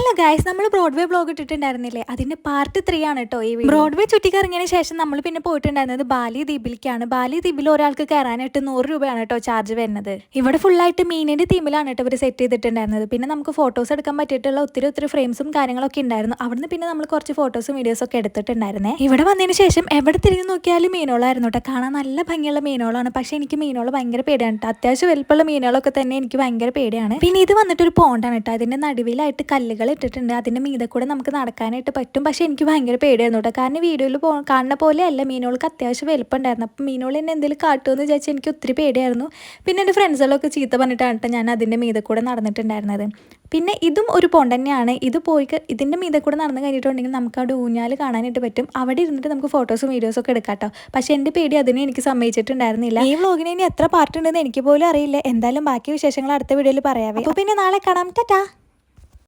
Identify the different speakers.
Speaker 1: Hello guys, നമ്മൾ Broadway blog ഇട്ടിട്ടുണ്ടായിരുന്നില്ലേ? അതിന്റെ part 3 ആണ് കേട്ടോ ഈ വീഡിയോ. ബ്രോഡ്വേ ചുറ്റിക്കറങ്ങിയതിന് ശേഷം നമ്മൾ പിന്നെ പോയിട്ടുണ്ടായിരുന്നത് ബാലി ദ്വീപിലേക്കാണ്. ബാലി ദ്വീപിൽ ഒരാൾക്ക് കയറാനായിട്ട് 100 രൂപയാണ് കേട്ടോ ചാർജ് വരുന്നത്. ഇവിടെ ഫുള്ളായിട്ട് മീനിന്റെ തീമിലാണ് കേട്ടോ ഇവർ സെറ്റ് ചെയ്തിട്ടുണ്ടായിരുന്നത്. പിന്നെ നമുക്ക് ഫോട്ടോസ് എടുക്കാൻ പറ്റിയിട്ടുള്ള ഒത്തിരി ഫ്രെയിംസും കാര്യങ്ങളൊക്കെ ഉണ്ടായിരുന്നു. അവിടുന്ന് പിന്നെ നമ്മൾ കുറച്ച് ഫോട്ടോസും വീഡിയോസും ഒക്കെ എടുത്തിട്ടുണ്ടായിരുന്നേ. ഇവിടെ വന്നതിന് ശേഷം എവിടെ തിരിഞ്ഞു നോക്കിയാലും മീനോളായിരുന്നു കേട്ടോ. കാണാൻ നല്ല ഭംഗിയുള്ള മീനോളാണ്. പക്ഷെ എനിക്ക് മീനോള് ഭയങ്കര പേടിയാണ് കേട്ടോ. അത്യാവശ്യം വലുപ്പമുള്ള മീനുകളൊക്കെ തന്നെ എനിക്ക് ഭയങ്കര പേടിയാണ്. പിന്നെ ഇത് വന്നിട്ടൊരു പോണ്ടാണ് കേട്ടോ. അതിന്റെ നടുവിലായിട്ട് കല്ലുകൾ ഇട്ടിട്ടുണ്ട്. അതിന്റെ മീതെ കൂടെ നമുക്ക് നടക്കാനായിട്ട് പറ്റും. പക്ഷെ എനിക്ക് ഭയങ്കര പേടിയായിരുന്നു കേട്ടോ. കാരണം വീഡിയോയിൽ കാണുന്ന പോലെ അല്ല, മീനുകൾക്ക് അത്യാവശ്യം വലുപ്പം ഉണ്ടായിരുന്നു. അപ്പം മീനുകൾ എന്നെ എന്തെങ്കിലും കാട്ടുമെന്ന് വിചാരിച്ചാൽ എനിക്ക് ഒത്തിരി പേടിയായിരുന്നു. പിന്നെ എൻ്റെ ഫ്രണ്ട്സുകളൊക്കെ ചീത്ത പറഞ്ഞിട്ടാണ് കേട്ടോ ഞാൻ അതിൻ്റെ മീതെ കൂടെ നടന്നിട്ടുണ്ടായിരുന്നത്. പിന്നെ ഇതും ഒരു പോണ്ട് തന്നെയാണ്. ഇതിൻ്റെ മീതെ കൂടെ നടന്നു കഴിഞ്ഞിട്ടുണ്ടെങ്കിൽ നമുക്ക് അവിടെ ഊഞ്ഞാൽ കാണാനായിട്ട് പറ്റും. അവിടെ ഇരുന്നിട്ട് നമുക്ക് ഫോട്ടോസും വീഡിയോസും ഒക്കെ എടുക്കാം കേട്ടോ. പക്ഷെ എൻ്റെ പേടി അതിനെ എനിക്ക് സമ്മതിച്ചിട്ടുണ്ടായിരുന്നില്ല. ഈ വ്ലോഗിന് ഇനി എത്ര പാർട്ട് ഉണ്ടെന്ന് എനിക്ക് പോലും അറിയില്ല. എന്തായാലും ബാക്കി വിശേഷങ്ങൾ അടുത്ത വീഡിയോയിൽ പറയാവേ. അപ്പോൾ പിന്നെ നാളെ കാണാം. ടാറ്റാ.